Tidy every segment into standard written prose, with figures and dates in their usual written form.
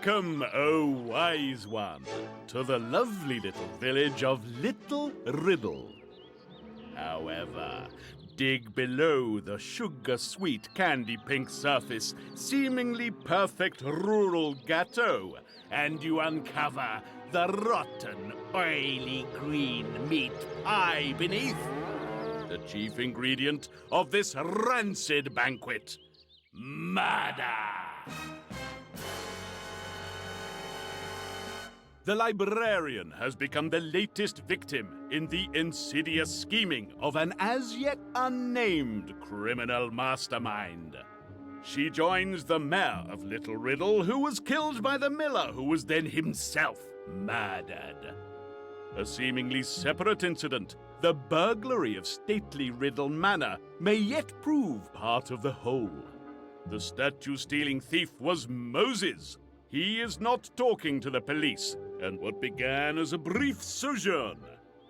Welcome, O wise one, to the lovely little village of Little Riddle. However, dig below the sugar-sweet candy-pink surface, seemingly perfect rural gâteau, and you uncover the rotten, oily green meat pie beneath. The chief ingredient of this rancid banquet, murder. The librarian has become the latest victim in the insidious scheming of an as-yet unnamed criminal mastermind. She joins the mayor of Little Riddle, who was killed by the miller, who was then himself murdered. A seemingly separate incident, the burglary of stately Riddle Manor, may yet prove part of the whole. The statue-stealing thief was Moses. He is not talking to the police, and what began as a brief sojourn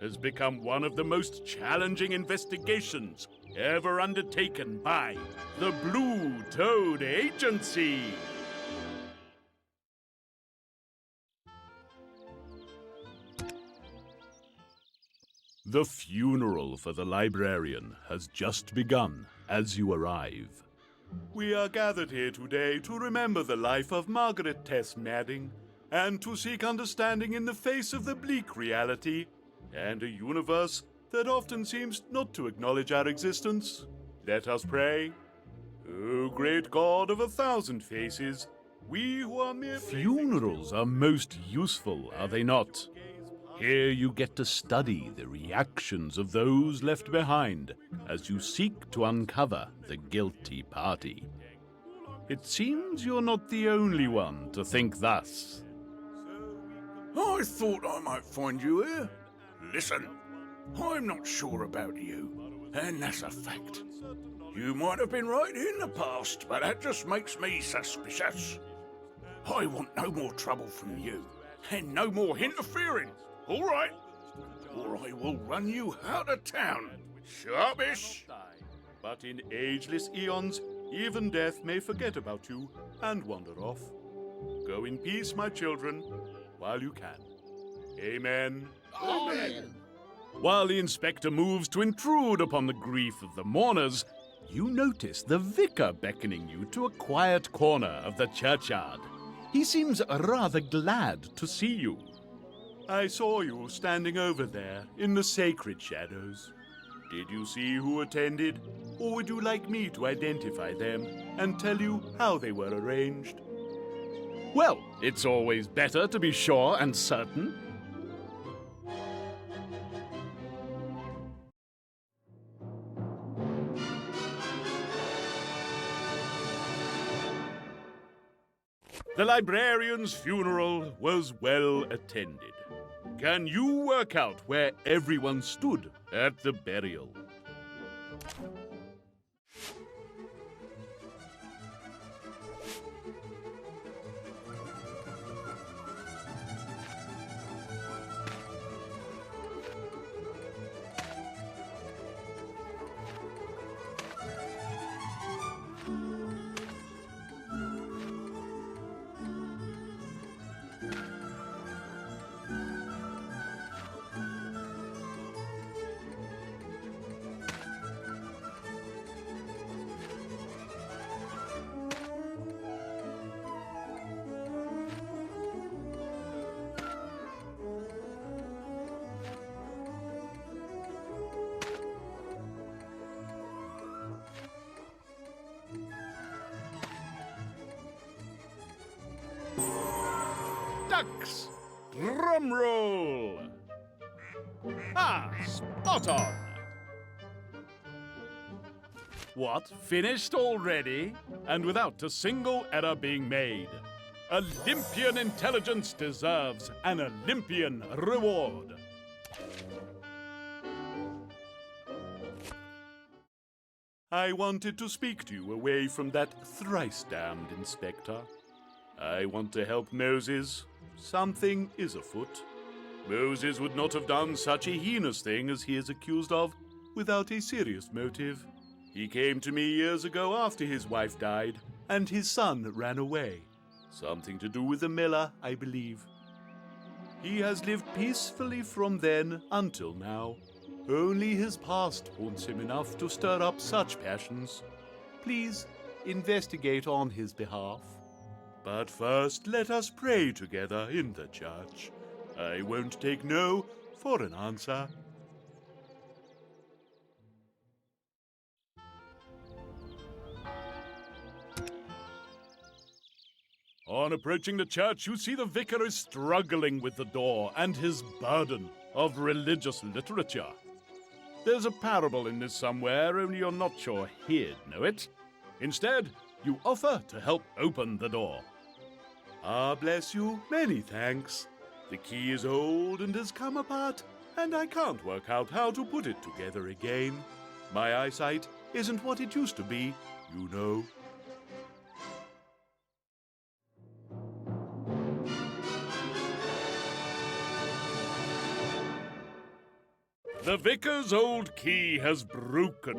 has become one of the most challenging investigations ever undertaken by the Blue Toad Agency. The funeral for the librarian has just begun as you arrive. We are gathered here today to remember the life of Margaret Tess Madding and to seek understanding in the face of the bleak reality and a universe that often seems not to acknowledge our existence. Let us pray. O great God of 1,000 faces, we who are mere... Funerals are most useful, are they not? Here you get to study the reactions of those left behind as you seek to uncover the guilty party. It seems you're not the only one to think thus. I thought I might find you here. Listen, I'm not sure about you, and that's a fact. You might have been right in the past, but that just makes me suspicious. I want no more trouble from you, and no more interfering. All right, or I will run you out of town. Sharpish. But in ageless eons, even death may forget about you and wander off. Go in peace, my children, while you can. Amen. Amen. While the inspector moves to intrude upon the grief of the mourners, you notice the vicar beckoning you to a quiet corner of the churchyard. He seems rather glad to see you. I saw you standing over there in the sacred shadows. Did you see who attended, or would you like me to identify them and tell you how they were arranged? Well, it's always better to be sure and certain. The librarian's funeral was well attended. Can you work out where everyone stood at the burial? Ducks! Drum roll! Ah, spot on! What, finished already? And without a single error being made. Olympian intelligence deserves an Olympian reward. I wanted to speak to you away from that thrice-damned inspector. I want to help Moses. Something is afoot. Moses would not have done such a heinous thing as he is accused of without a serious motive. He came to me years ago after his wife died, and his son ran away. Something to do with the miller, I believe. He has lived peacefully from then until now. Only his past haunts him enough to stir up such passions. Please investigate on his behalf. But first, let us pray together in the church. I won't take no for an answer. On approaching the church, you see the vicar is struggling with the door and his burden of religious literature. There's a parable in this somewhere, only you're not sure he'd know it. Instead, you offer to help open the door. Ah, bless you, many thanks. The key is old and has come apart, and I can't work out how to put it together again. My eyesight isn't what it used to be, you know. The vicar's old key has broken.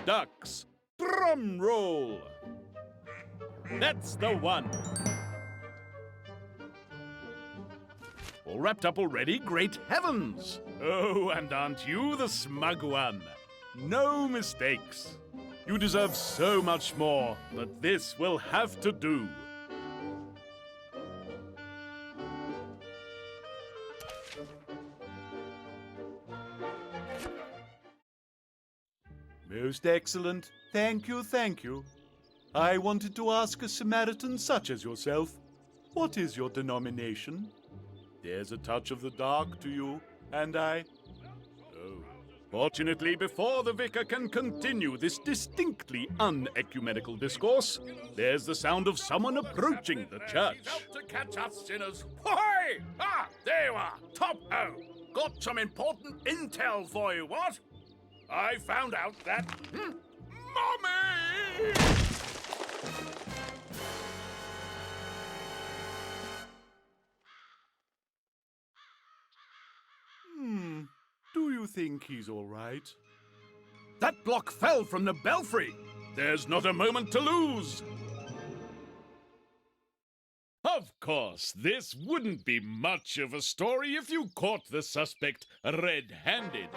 Ducks. Drum roll. That's the one. All wrapped up already? Great heavens! Oh, and aren't you the smug one? No mistakes. You deserve so much more, but this will have to do. Most excellent. Thank you, thank you. I wanted to ask a Samaritan such as yourself, what is your denomination? There's a touch of the dark to you, and I... Oh. Fortunately, before the vicar can continue this distinctly unecumenical discourse, there's the sound of someone approaching the church. Help to catch us sinners. Why? Ah, there you are. Top-o. Got some important intel for you, what? I found out that... Mommy! Do you think he's all right? That block fell from the belfry. There's not a moment to lose. Of course, this wouldn't be much of a story if you caught the suspect red-handed.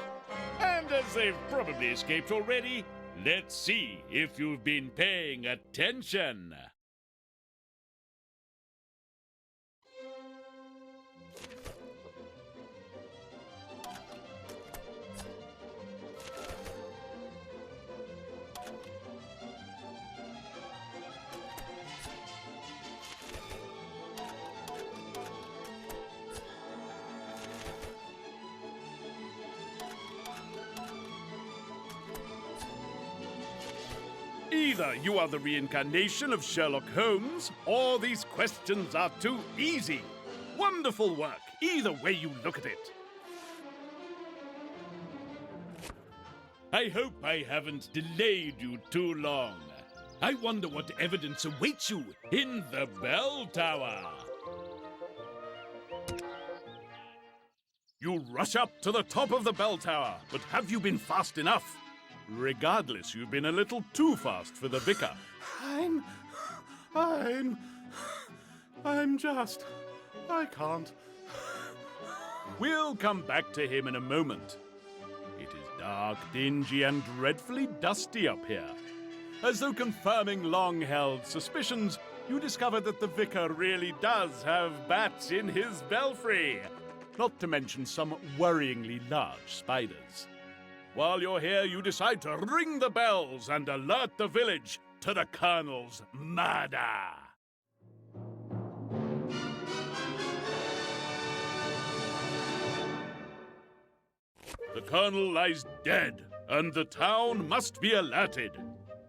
And as they've probably escaped already, let's see if you've been paying attention. Either you are the reincarnation of Sherlock Holmes, or these questions are too easy. Wonderful work, either way you look at it. I hope I haven't delayed you too long. I wonder what evidence awaits you in the bell tower. You rush up to the top of the bell tower, but have you been fast enough? Regardless, you've been a little too fast for the vicar. I can't. We'll come back to him in a moment. It is dark, dingy, and dreadfully dusty up here. As though confirming long-held suspicions, you discover that the vicar really does have bats in his belfry. Not to mention some worryingly large spiders. While you're here, you decide to ring the bells and alert the village to the Colonel's murder. The Colonel lies dead, and the town must be alerted.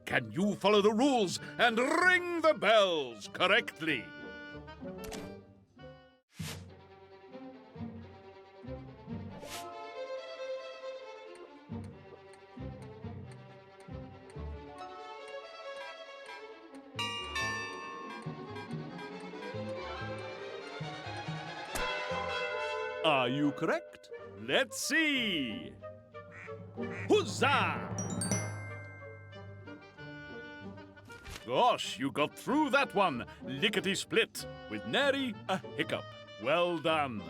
Can you follow the rules and ring the bells correctly? Are you correct? Let's see. Huzzah! Gosh, you got through that one, lickety-split, with nary a hiccup. Well done.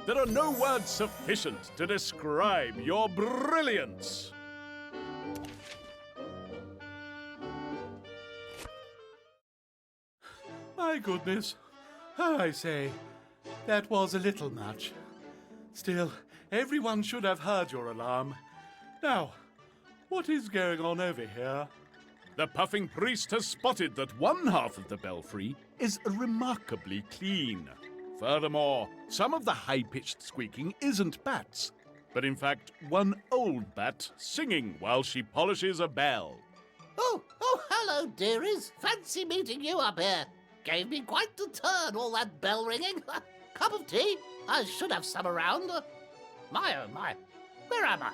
There are no words sufficient to describe your brilliance. My goodness. I say, that was a little much. Still, everyone should have heard your alarm. Now, what is going on over here? The puffing priest has spotted that one half of the belfry is remarkably clean. Furthermore, some of the high-pitched squeaking isn't bats, but in fact one old bat singing while she polishes a bell. Oh, hello, dearies. Fancy meeting you up here. Gave me quite the turn, all that bell ringing. Cup of tea? I should have some around. My, oh my, where am I?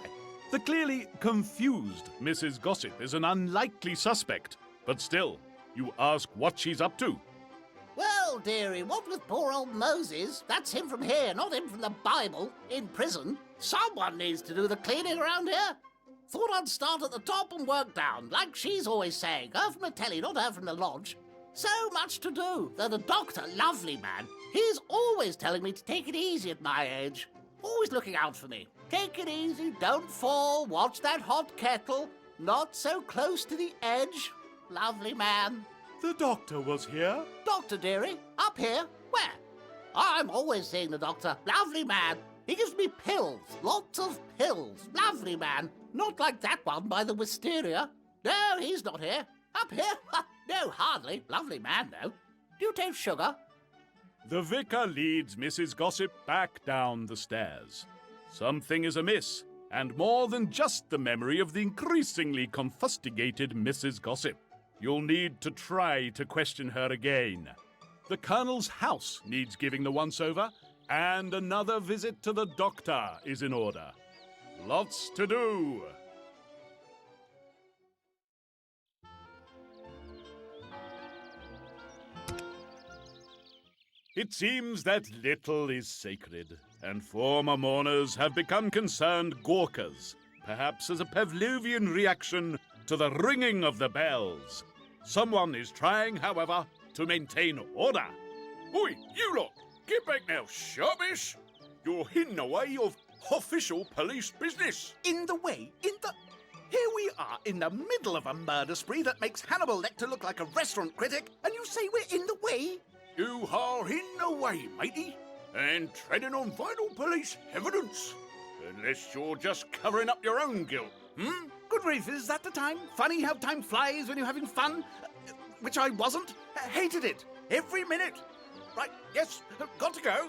The clearly confused Mrs. Gossip is an unlikely suspect, but still, you ask what she's up to. Well, dearie, what with poor old Moses, that's him from here, not him from the Bible, in prison. Someone needs to do the cleaning around here. Thought I'd start at the top and work down, like she's always saying. Her from the telly, not her from the lodge. So much to do, though the doctor, lovely man, he's always telling me to take it easy at my age. Always looking out for me. Take it easy, don't fall, watch that hot kettle, not so close to the edge. Lovely man. The doctor was here? Doctor, dearie, up here? Where? I'm always seeing the doctor. Lovely man. He gives me pills, lots of pills. Lovely man. Not like that one by the wisteria. No, he's not here. Up here? No, hardly. Lovely man, though. Do you take sugar? The vicar leads Mrs. Gossip back down the stairs. Something is amiss, and more than just the memory of the increasingly confustigated Mrs. Gossip. You'll need to try to question her again. The Colonel's house needs giving the once-over, and another visit to the doctor is in order. Lots to do. It seems that little is sacred, and former mourners have become concerned gawkers, perhaps as a Pavlovian reaction to the ringing of the bells. Someone is trying, however, to maintain order. Oi, you lot! Get back now, sharpish! You're in the way of official police business. In the way? Here we are in the middle of a murder spree that makes Hannibal Lecter look like a restaurant critic, and you say we're in the way? You are in the way, matey, and treading on vital police evidence. Unless you're just covering up your own guilt, Good grief, is that the time? Funny how time flies when you're having fun? Which I wasn't. Hated it. Every minute. Right, yes, got to go.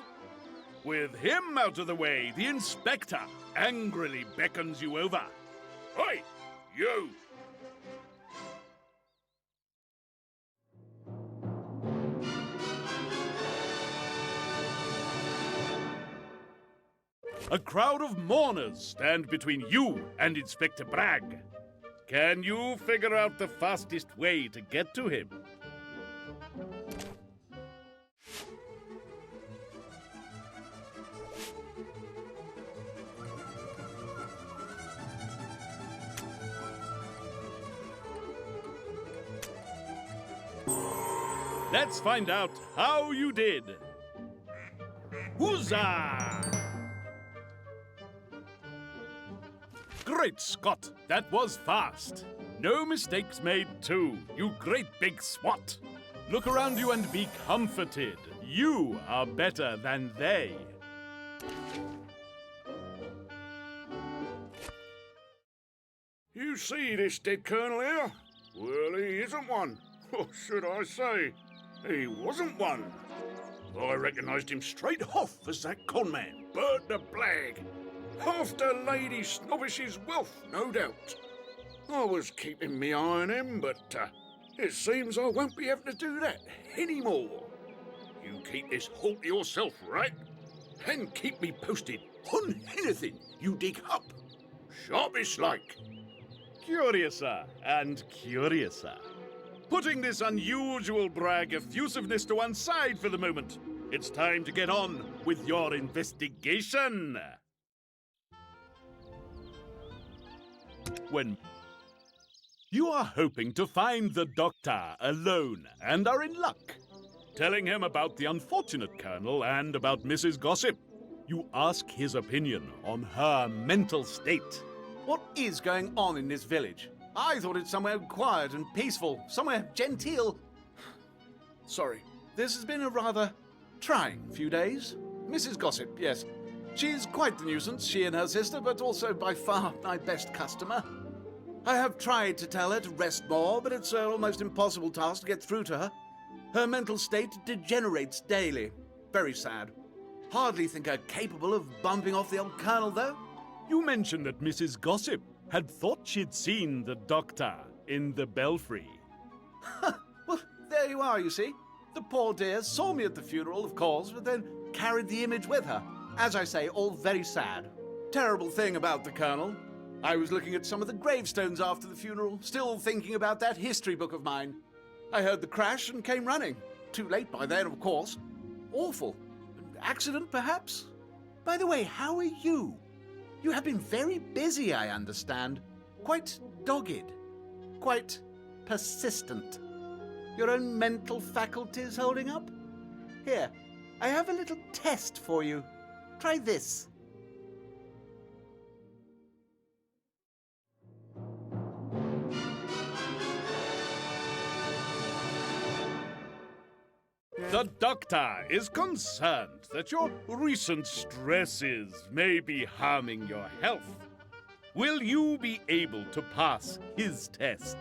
With him out of the way, the inspector angrily beckons you over. Oi, you! A crowd of mourners stand between you and Inspector Bragg. Can you figure out the fastest way to get to him? Let's find out how you did. Huzzah! Great Scott, that was fast. No mistakes made, too, you great big swat. Look around you and be comforted. You are better than they. You see this dead colonel here? Well, he isn't one. Or should I say, he wasn't one. I recognised him straight off as that conman, Bert the Blag. After Lady Snobbish's wealth, no doubt. I was keeping me eye on him, but it seems I won't be able to do that anymore. You keep this halt to yourself, right? And keep me posted on anything you dig up. Sharpish like. Curiouser and curiouser. Putting this unusual brag effusiveness to one side for the moment, It's time to get on with your investigation. When you are hoping to find the doctor alone and are in luck, telling him about the unfortunate Colonel and about Mrs. Gossip, you ask his opinion on her mental state. What is going on in this village? I thought it's somewhere quiet and peaceful, somewhere genteel. Sorry, this has been a rather trying few days. Mrs. Gossip, yes. She's quite the nuisance, she and her sister, but also by far my best customer. I have tried to tell her to rest more, but it's an almost impossible task to get through to her. Her mental state degenerates daily. Very sad. Hardly think her capable of bumping off the old Colonel, though. You mentioned that Mrs. Gossip had thought she'd seen the doctor in the belfry. Well, there you are, you see. The poor dear saw me at the funeral, of course, but then carried the image with her. As I say, all very sad. Terrible thing about the Colonel. I was looking at some of the gravestones after the funeral, still thinking about that history book of mine. I heard the crash and came running. Too late by then, of course. Awful. Accident, perhaps? By the way, how are you? You have been very busy, I understand. Quite dogged. Quite persistent. Your own mental faculties holding up? Here, I have a little test for you. Try this. The doctor is concerned that your recent stresses may be harming your health. Will you be able to pass his test?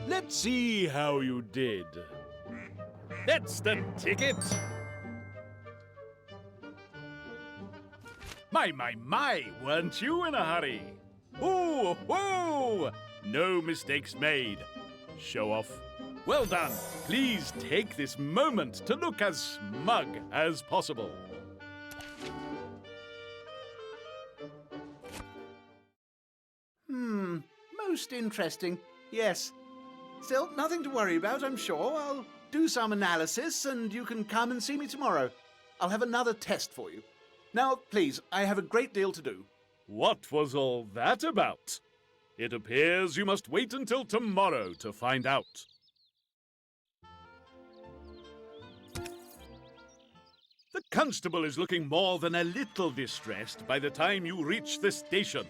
Let's see how you did. That's the ticket. My, weren't you in a hurry? Ooh, No mistakes made. Show off. Well done. Please take this moment to look as smug as possible. Most interesting. Yes. Still, nothing to worry about, I'm sure. I'll do some analysis and you can come and see me tomorrow. I'll have another test for you. Now, please, I have a great deal to do. What was all that about? It appears you must wait until tomorrow to find out. The constable is looking more than a little distressed by the time you reach the station.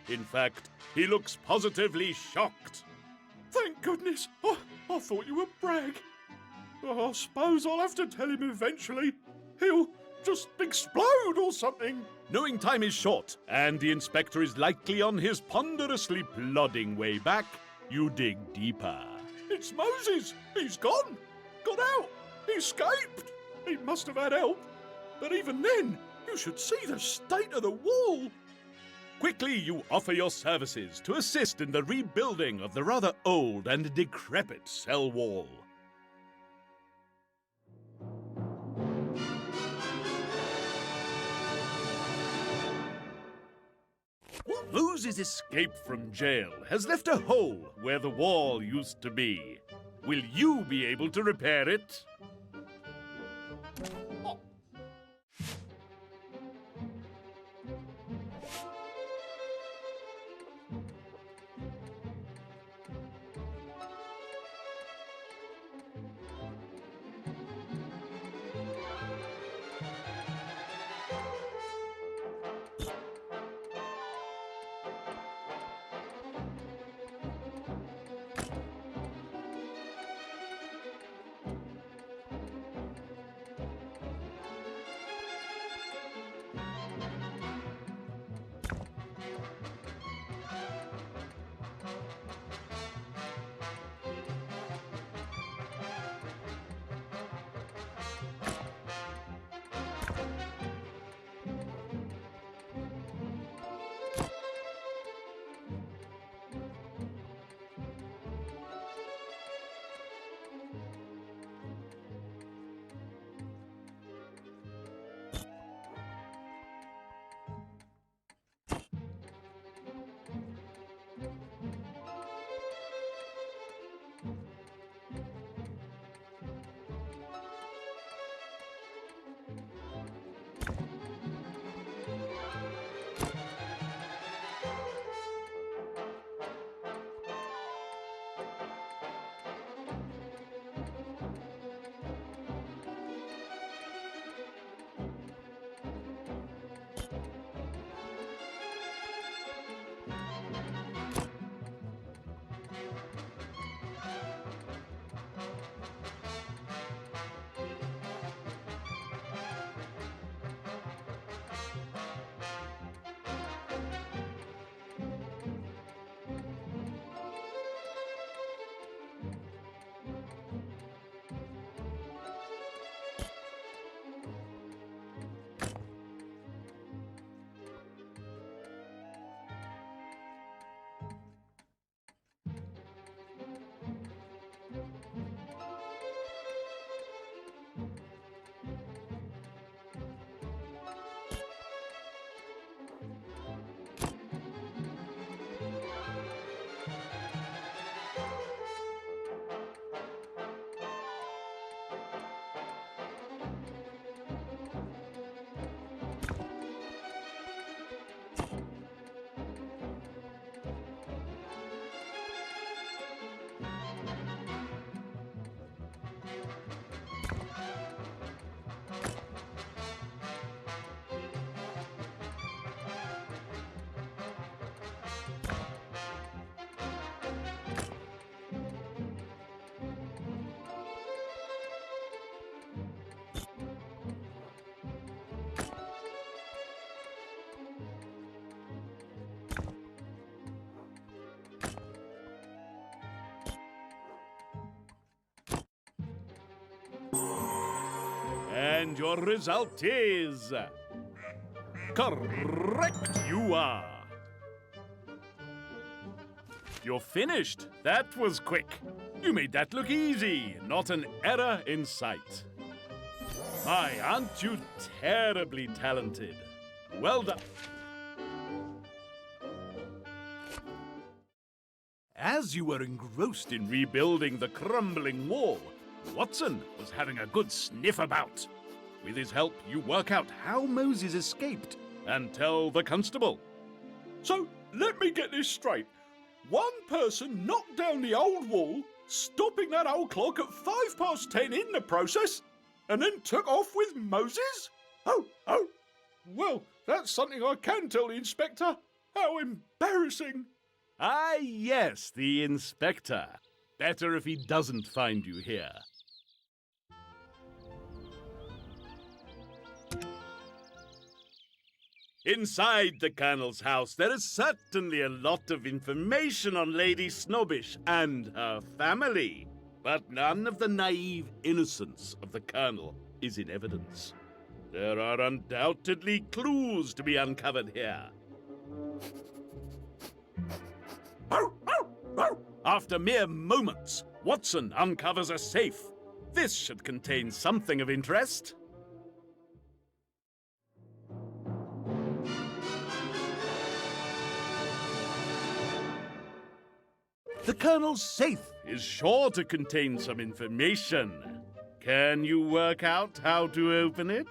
In fact, he looks positively shocked. Thank goodness. Oh, I thought you were Bragg. Oh, I suppose I'll have to tell him eventually. He'll just explode or something. Knowing time is short, and the inspector is likely on his ponderously plodding way back, you dig deeper. It's Moses. He's gone. Got out. He escaped. He must have had help. But even then, you should see the state of the wall. Quickly, you offer your services to assist in the rebuilding of the rather old and decrepit cell wall. Moses' escape from jail has left a hole where the wall used to be. Will you be able to repair it? And your result is... correct you are. You're finished. That was quick. You made that look easy. Not an error in sight. My, aren't you terribly talented? Well done. As you were engrossed in rebuilding the crumbling wall, Watson was having a good sniff about. With his help, you work out how Moses escaped and tell the constable. So, let me get this straight. One person knocked down the old wall, stopping that old clock at 10:05 in the process, and then took off with Moses? Oh, well, that's something I can tell the inspector. How embarrassing. Ah, yes, the inspector. Better if he doesn't find you here. Inside the Colonel's house, there is certainly a lot of information on Lady Snobbish and her family. But none of the naive innocence of the Colonel is in evidence. There are undoubtedly clues to be uncovered here. After mere moments, Watson uncovers a safe. This should contain something of interest. The Colonel's safe is sure to contain some information. Can you work out how to open it?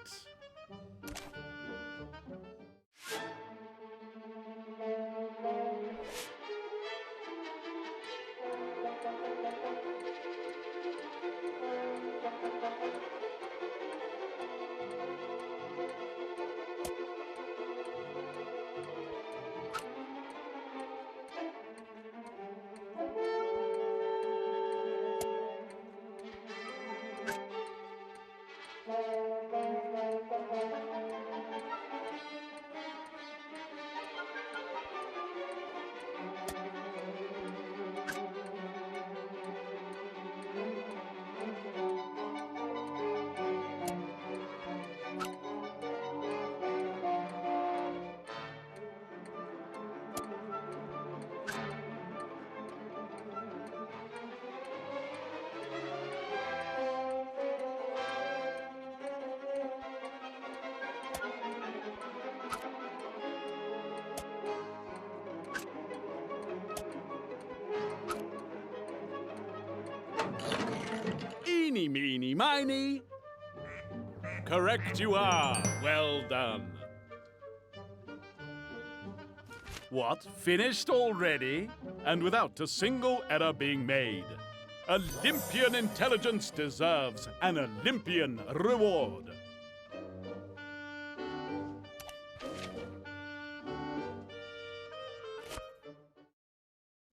Eeny, meeny, miny. Correct you are. Well done. What, finished already? And without a single error being made. Olympian intelligence deserves an Olympian reward.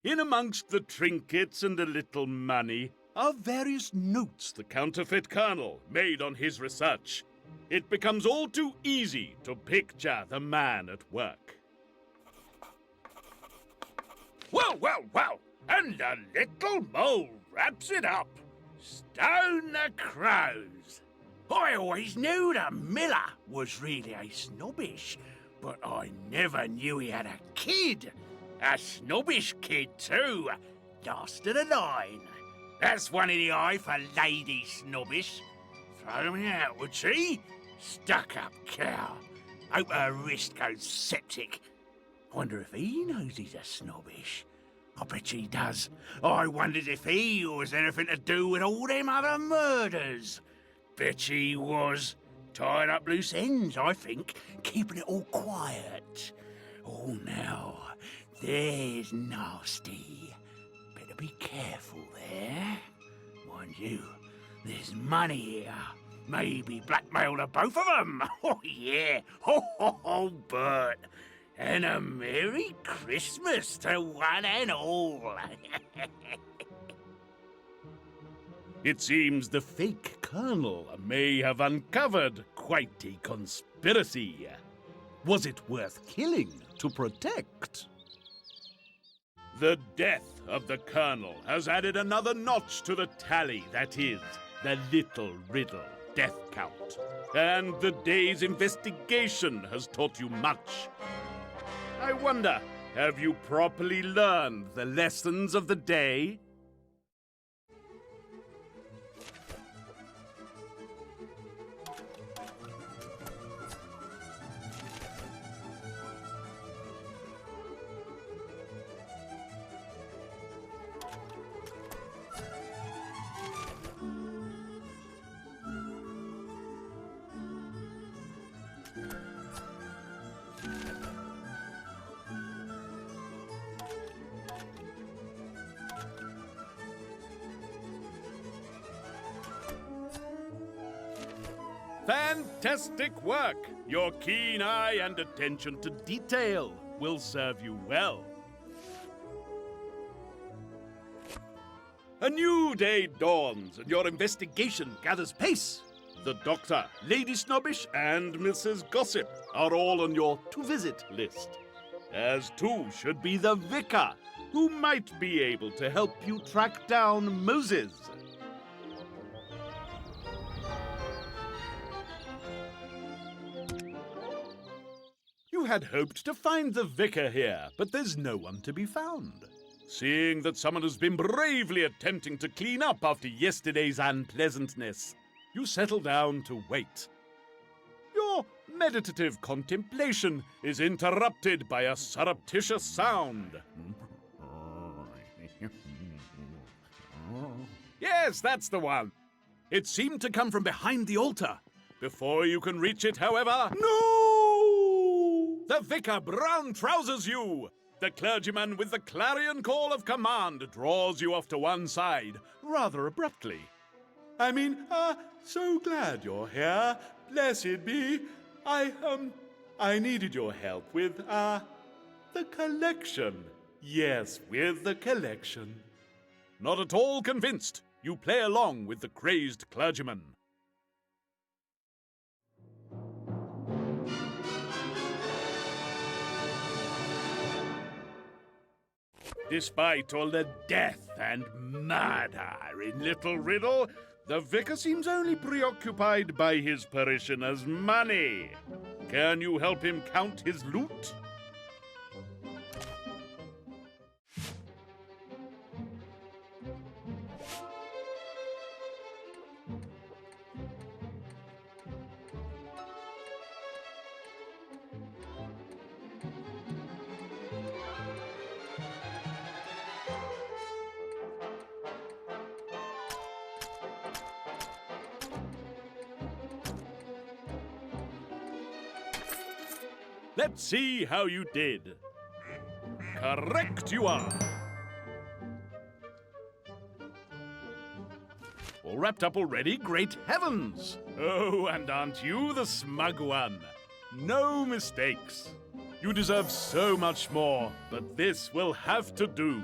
In amongst the trinkets and a little money are various notes the counterfeit colonel made on his research. It becomes all too easy to picture the man at work. Well, and the little mole wraps it up. Stone the crows. I always knew the miller was really a snobbish, but I never knew he had a kid. A snobbish kid, too. Last of the line. That's one in the eye for Lady Snobbish. Throw me out, would she? Stuck-up cow. Hope her wrist goes septic. Wonder if he knows he's a snobbish. I bet he does. I wondered if he was anything to do with all them other murders. Bet he was. Tied up loose ends, I think, keeping it all quiet. Oh, now, there's nasty. Better be careful there. Mind you, there's money here. Maybe blackmail to both of them. Oh, yeah. Ho, Bert. And a Merry Christmas to one and all. It seems the fake colonel may have uncovered quite a conspiracy. Was it worth killing to protect? The death of the colonel has added another notch to the tally that is the little riddle death count. And the day's investigation has taught you much. I wonder, Have you properly learned the lessons of the day? Fantastic work! Your keen eye and attention to detail will serve you well. A new day dawns and your investigation gathers pace. The Doctor, Lady Snobbish, and Mrs. Gossip are all on your to-visit list. As too should be the Vicar, who might be able to help you track down Moses. You had hoped to find the Vicar here, but there's no one to be found. Seeing that someone has been bravely attempting to clean up after yesterday's unpleasantness, you settle down to wait. Your meditative contemplation is interrupted by a surreptitious sound. Yes, that's the one. It seemed to come from behind the altar. Before you can reach it, however, no! The Vicar brown trousers you! The clergyman with the clarion call of command draws you off to one side, rather abruptly. So glad you're here. Blessed be. I needed your help with, the collection. Yes, with the collection. Not at all convinced. You play along with the crazed clergyman. Despite all the death and murder in Little Riddle, the Vicar seems only preoccupied by his parishioners' money. Can you help him count his loot? Let's see how you did. Correct you are. All wrapped up already? Great heavens! Oh, and aren't you the smug one? No mistakes. You deserve so much more, but this will have to do.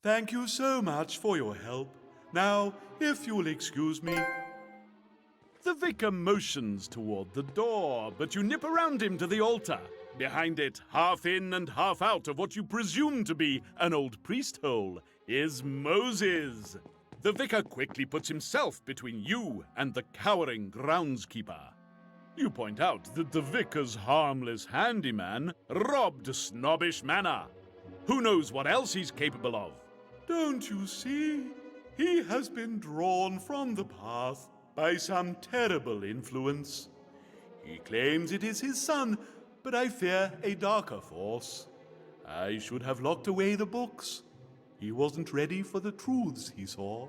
Thank you so much for your help. Now, if you'll excuse me. The Vicar motions toward the door, but you nip around him to the altar. Behind it, half in and half out of what you presume to be an old priest hole, is Moses. The Vicar quickly puts himself between you and the cowering groundskeeper. You point out that the Vicar's harmless handyman robbed Snobbish Manor. Who knows what else he's capable of? Don't you see? He has been drawn from the path by some terrible influence. He claims it is his son, but I fear a darker force. I should have locked away the books. He wasn't ready for the truths he saw.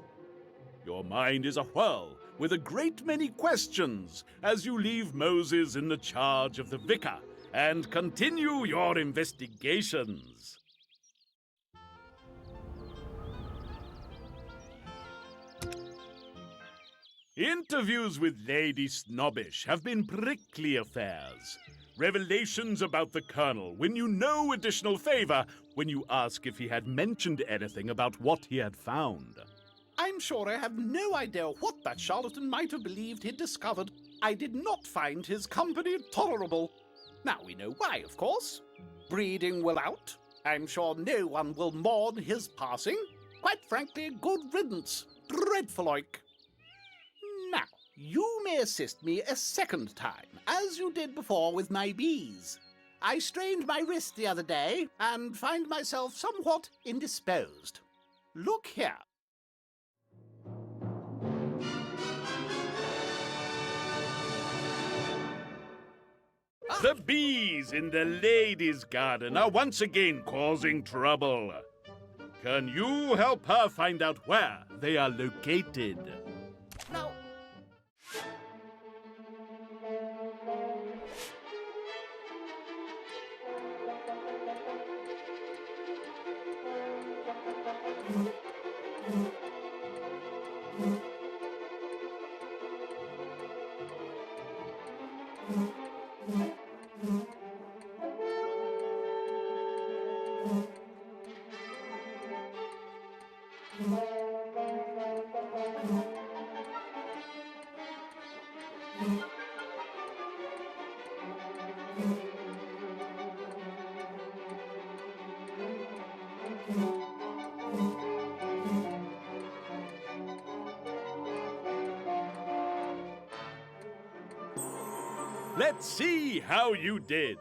Your mind is a whirl with a great many questions as you leave Moses in the charge of the Vicar and continue your investigations. Interviews with Lady Snobbish have been prickly affairs. Revelations about the Colonel win you no additional favor when you ask if he had mentioned anything about what he had found. I'm sure I have no idea what that charlatan might have believed he'd discovered. I did not find his company tolerable. Now we know why, of course. Breeding will out. I'm sure no one will mourn his passing. Quite frankly, good riddance. Dreadful like. Now, you may assist me a second time, as you did before with my bees. I strained my wrist the other day and find myself somewhat indisposed. Look here. The bees in the ladies' garden are once again causing trouble. Can you help her find out where they are located? Now, Let's see how you did.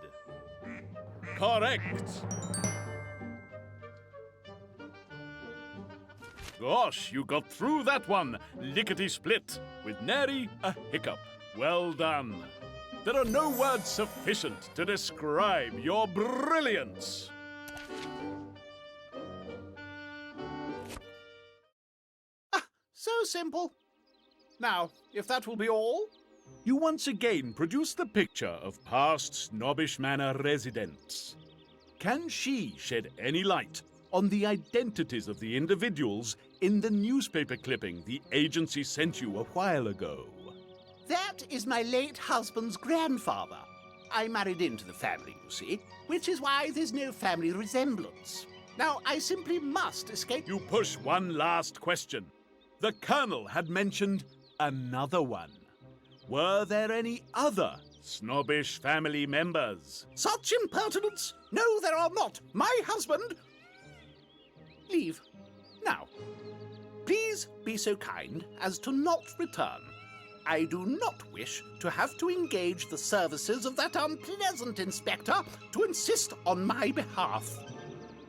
Correct. Gosh, you got through that one, lickety-split, with nary a hiccup. Well done. There are no words sufficient to describe your brilliance. so simple. Now, if that will be all, You once again produce the picture of past Snobbish Manor residents. Can she shed any light on the identities of the individuals in the newspaper clipping the agency sent you a while ago? that is my late husband's grandfather. I married into the family, you see, which is why there's no family resemblance. Now, I simply must escape. You push one last question. The Colonel had mentioned another one. Were there any other snobbish family members? Such impertinence! No, there are not. My husband... Leave. Now, please be so kind as to not return. I do not wish to have to engage the services of that unpleasant inspector to insist on my behalf.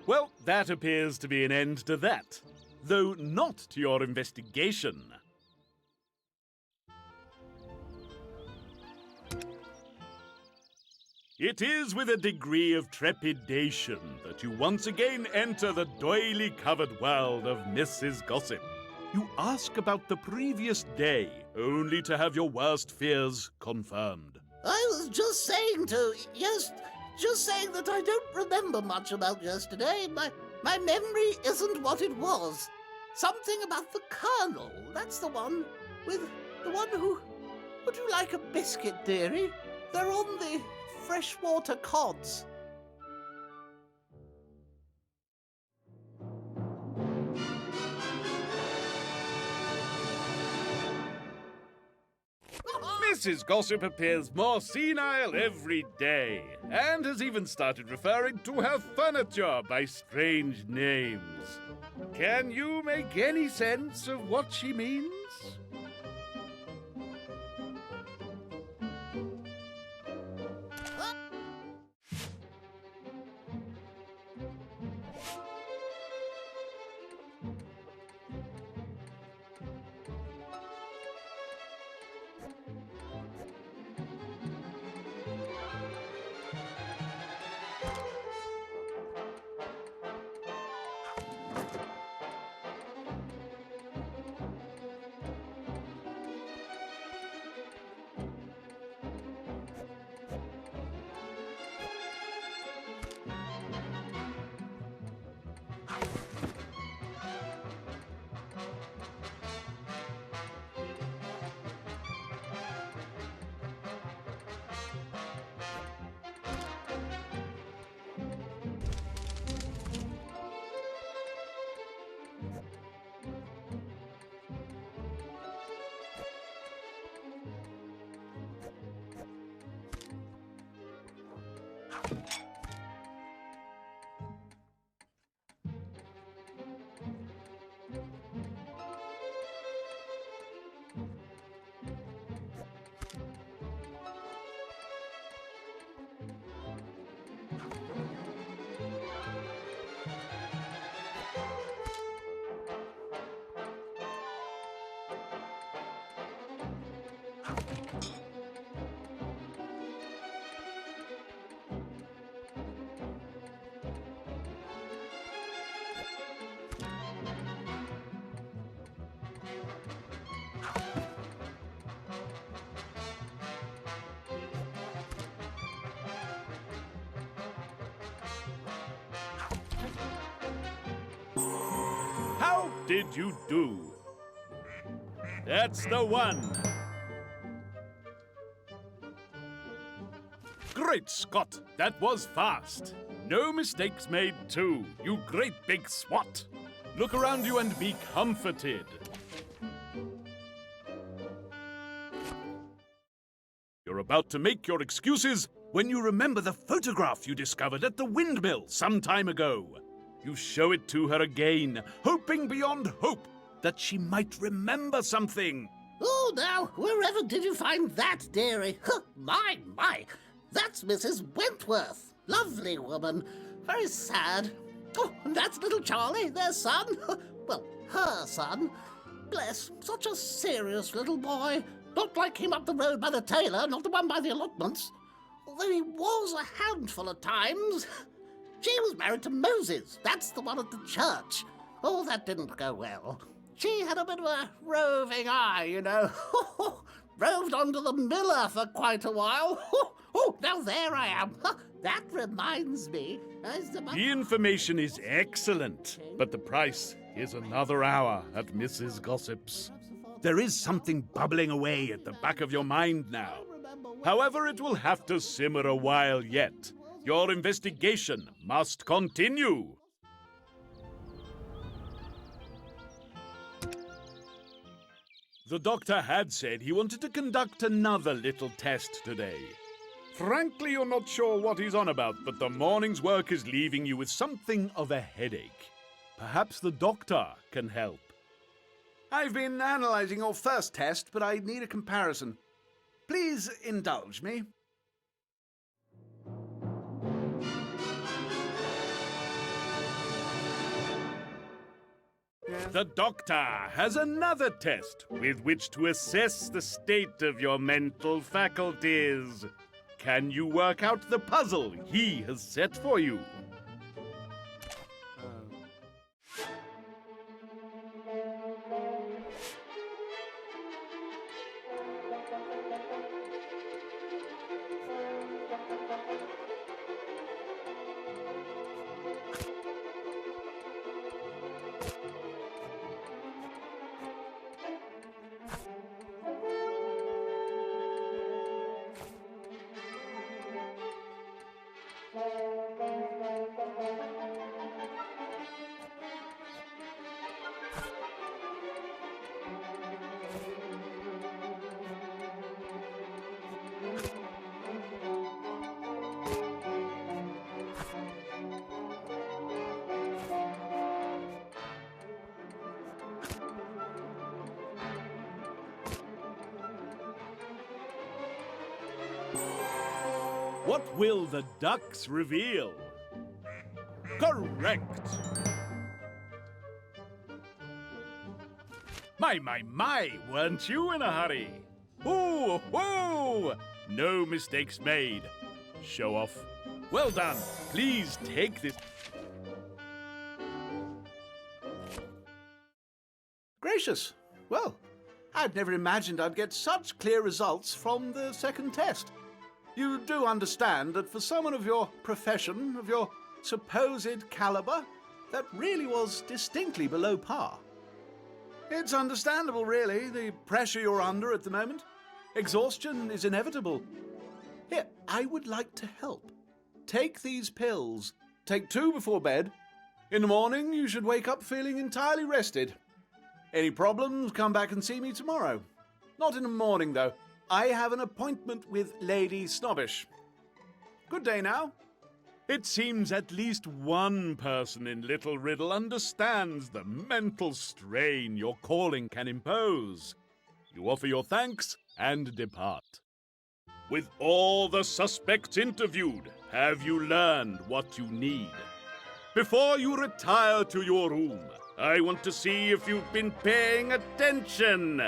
Well, that appears to be an end to that, though not to your investigation. It is with a degree of trepidation that you once again enter the doily-covered world of Mrs. Gossip. You ask about the previous day, only to have your worst fears confirmed. I was just saying that I don't remember much about yesterday. My memory isn't what it was. Something about the Colonel. That's the one with the one who... Would you like a biscuit, dearie? They're on the freshwater cods. Mrs. Gossip appears more senile every day, and has even started referring to her furniture by strange names. Can you make any sense of what she means? How did you do? That's the one. Great Scott, that was fast. No mistakes made too, you great big swat. Look around you and be comforted. You're about to make your excuses when you remember the photograph you discovered at the windmill some time ago. You show it to her again, hoping beyond hope that she might remember something. Oh, now, wherever did you find that, dearie? Huh, my, that's Mrs. Wentworth. Lovely woman. Very sad. Oh, and that's little Charlie, their son. Well, her son. Bless, such a serious little boy. Not like him up the road by the tailor, not the one by the allotments. Although he was a handful at times. She was married to Moses. That's the one at the church. Oh, that didn't go well. She had a bit of a roving eye, you know. Roved onto the miller for quite a while. Oh, now there I am. That reminds me. The information is excellent, but the price is another hour at Mrs. Gossip's. There is something bubbling away at the back of your mind now. However, it will have to simmer a while yet. Your investigation must continue. The doctor had said he wanted to conduct another little test today. Frankly, you're not sure what he's on about, but the morning's work is leaving you with something of a headache. Perhaps the doctor can help. I've been analyzing your first test, but I need a comparison. Please indulge me. The doctor has another test with which to assess the state of your mental faculties. Can you work out the puzzle he has set for you? What will the ducks reveal? Correct! My, weren't you in a hurry? Ooh, no mistakes made. Show off. Well done. Please take this. Gracious. Well, I'd never imagined I'd get such clear results from the second test. You do understand that for someone of your profession, of your supposed caliber, that really was distinctly below par. It's understandable, really, the pressure you're under at the moment. Exhaustion is inevitable. Here, I would like to help. Take these pills. Take 2 before bed. In the morning, you should wake up feeling entirely rested. Any problems, come back and see me tomorrow. Not in the morning, though. I have an appointment with Lady Snobbish. Good day now. It seems at least one person in Little Riddle understands the mental strain your calling can impose. You offer your thanks and depart. With all the suspects interviewed, have you learned what you need? Before you retire to your room, I want to see if you've been paying attention.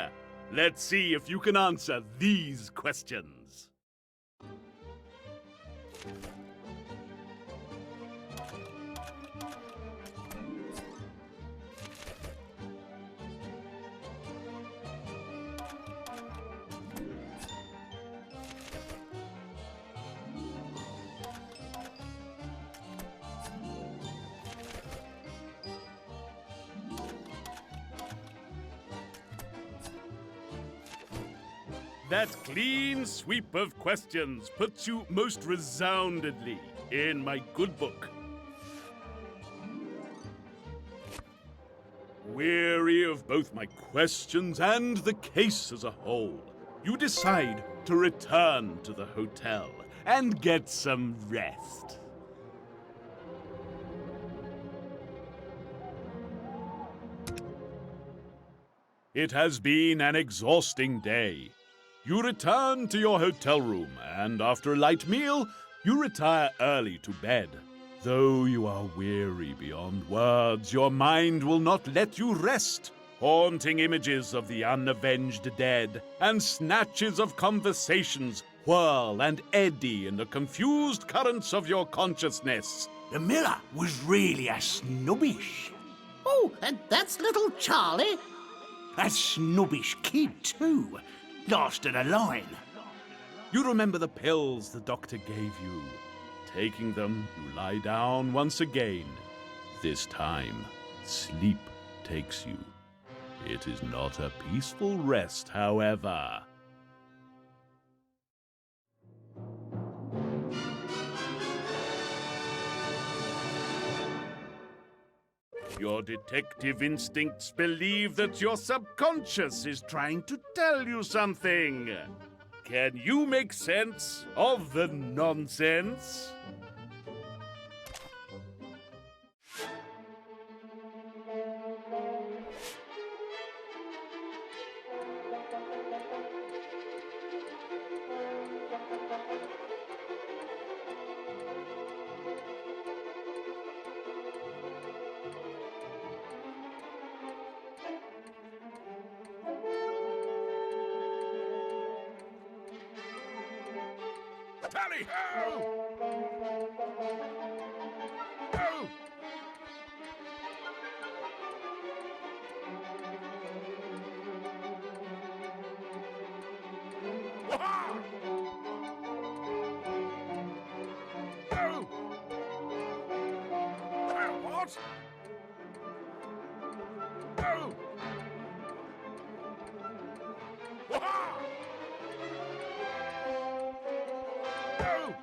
Let's see if you can answer these questions. That clean sweep of questions puts you most resoundingly in my good book. Weary of both my questions and the case as a whole, you decide to return to the hotel and get some rest. It has been an exhausting day. You return to your hotel room, and after a light meal, you retire early to bed. Though you are weary beyond words, your mind will not let you rest. Haunting images of the unavenged dead and snatches of conversations whirl and eddy in the confused currents of your consciousness. The miller was really a snobbish. Oh, and that's little Charlie. A snobbish kid, too. Last of the line. You remember the pills the doctor gave you. Taking them, you lie down once again. This time, sleep takes you. It is not a peaceful rest, however. Your detective instincts believe that your subconscious is trying to tell you something. Can you make sense of the nonsense? Tally ho! Ho! Wah-ha! Ho! What? Ho! Wah-ha! Ho!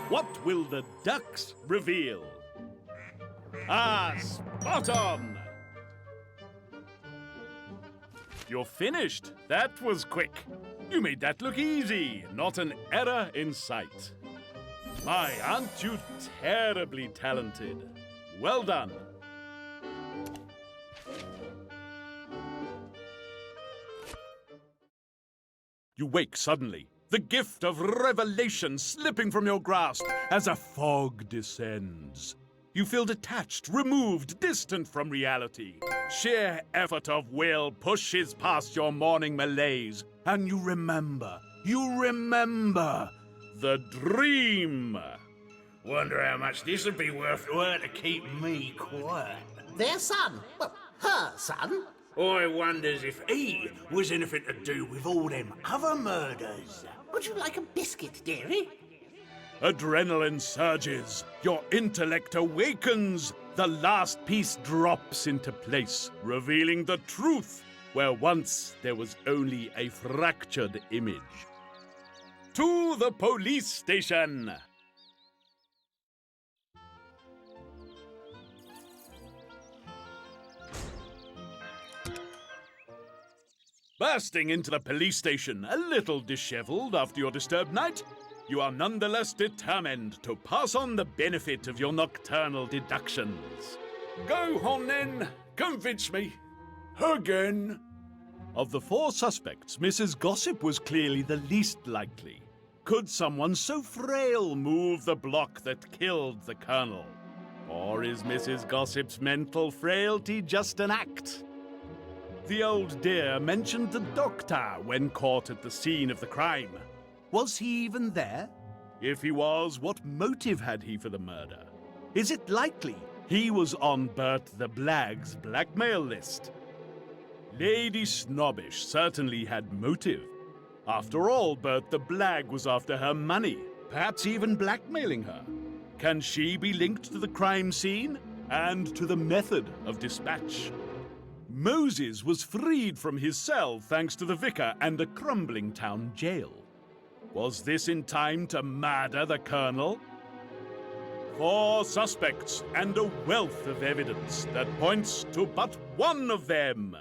What will the ducks reveal? Ah, spot on! You're finished. That was quick. You made that look easy. Not an error in sight. My, aren't you terribly talented? Well done. You wake suddenly, the gift of revelation slipping from your grasp as a fog descends. You feel detached, removed, distant from reality. Sheer effort of will pushes past your morning malaise, and you remember the dream. Wonder how much this'd be worth to her to keep me quiet. Their son. Well, her son. I wonders if he was anything to do with all them other murders. Would you like a biscuit, dearie? Adrenaline surges, your intellect awakens, the last piece drops into place, revealing the truth where once there was only a fractured image. To the police station! Bursting into the police station, a little disheveled after your disturbed night, you are nonetheless determined to pass on the benefit of your nocturnal deductions. Go on then, convince me. Again? Of the four suspects, Mrs. Gossip was clearly the least likely. Could someone so frail move the block that killed the Colonel? Or is Mrs. Gossip's mental frailty just an act? The old dear mentioned the doctor when caught at the scene of the crime. Was he even there? If he was, what motive had he for the murder? Is it likely he was on Bert the Blag's blackmail list? Lady Snobbish certainly had motive. After all, Bert the Blag was after her money, perhaps even blackmailing her. Can she be linked to the crime scene and to the method of dispatch? Moses was freed from his cell thanks to the vicar and a crumbling town jail. Was this in time to murder the Colonel? 4 suspects and a wealth of evidence that points to but one of them.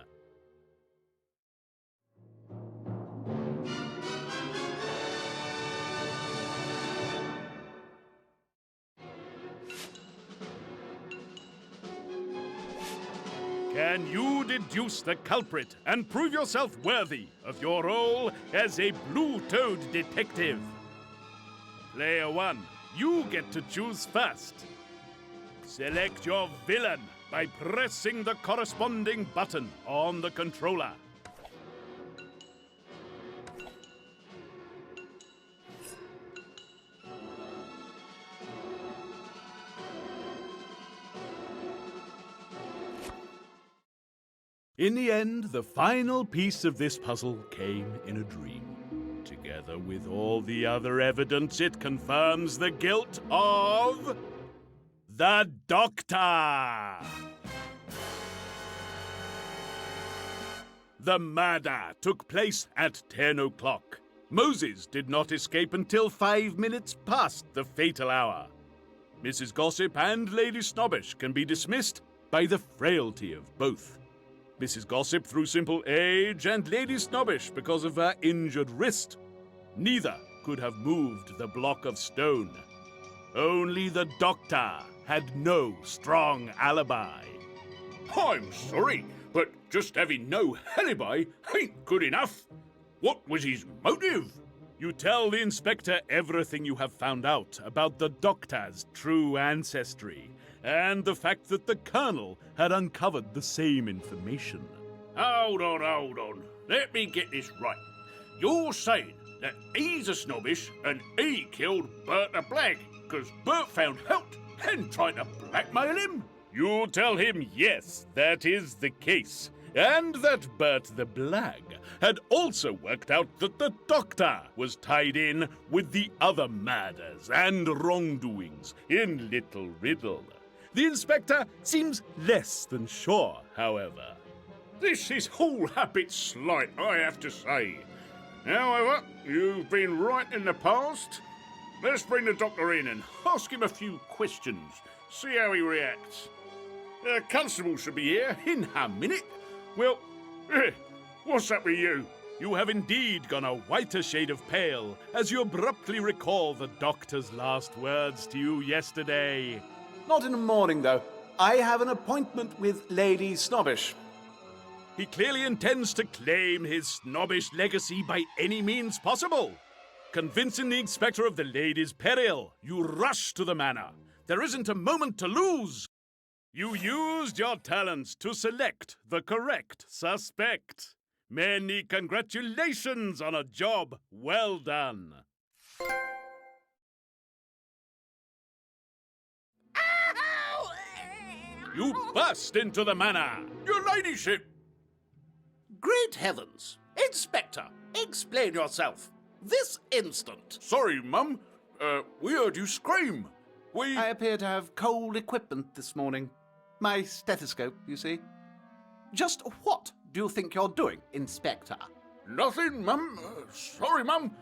Can you deduce the culprit and prove yourself worthy of your role as a blue-toed detective? Player 1, you get to choose first. Select your villain by pressing the corresponding button on the controller. In the end, the final piece of this puzzle came in a dream. Together with all the other evidence, it confirms the guilt of the Doctor! The murder took place at 10 o'clock. Moses did not escape until 5 minutes past the fatal hour. Mrs. Gossip and Lady Snobbish can be dismissed by the frailty of both. Mrs. Gossip through simple age, and Lady Snobbish because of her injured wrist. Neither could have moved the block of stone. Only the Doctor had no strong alibi. I'm sorry, but just having no alibi ain't good enough. What was his motive? You tell the inspector everything you have found out about the Doctor's true ancestry, and the fact that the Colonel had uncovered the same information. Hold on. Let me get this right. You're saying that he's a snobbish and he killed Bert the Blag because Bert found out and tried to blackmail him? You tell him yes, that is the case, and that Bert the Blag had also worked out that the Doctor was tied in with the other murders and wrongdoings in Little Riddle. The inspector seems less than sure, however. This is all a bit slight, I have to say. However, you've been right in the past. Let's bring the Doctor in and ask him a few questions. See how he reacts. Constable should be here in a minute. Well, what's up with you? You have indeed gone a whiter shade of pale as you abruptly recall the doctor's last words to you yesterday. Not in the morning, though. I have an appointment with Lady Snobbish. He clearly intends to claim his snobbish legacy by any means possible. Convincing the inspector of the lady's peril, you rush to the manor. There isn't a moment to lose. You used your talents to select the correct suspect. Many congratulations on a job well done. You burst into the manor. Your ladyship! Great heavens! Inspector, explain yourself. This instant. Sorry, Mum. We heard you scream. I appear to have cold equipment this morning. My stethoscope, you see. Just what do you think you're doing, Inspector? Nothing, Mum. Sorry, Mum.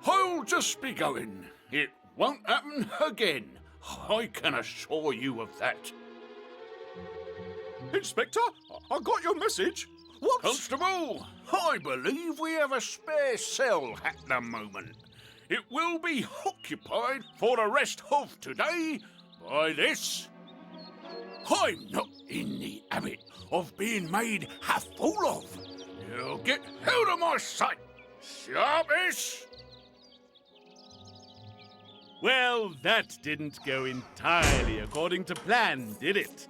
I'll just be going. It won't happen again. I can assure you of that. Inspector, I got your message. What? Constable, I believe we have a spare cell at the moment. It will be occupied for the rest of today by this. I'm not in the habit of being made a fool of. You'll get out of my sight, sharpish! Well, that didn't go entirely according to plan, did it?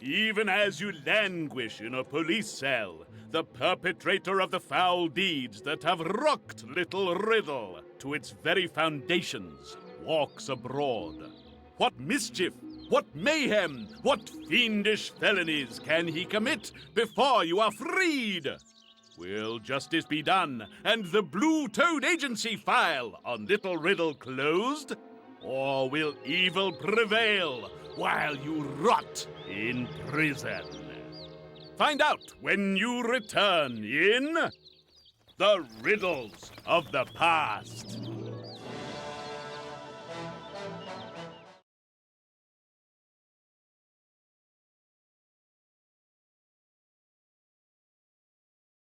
Even as you languish in a police cell, the perpetrator of the foul deeds that have rocked Little Riddle to its very foundations walks abroad. What mischief, what mayhem, what fiendish felonies can he commit before you are freed? Will justice be done and the Blue Toad Agency file on Little Riddle closed? Or will evil prevail while you rot in prison? Find out when you return in The Riddles of the Past.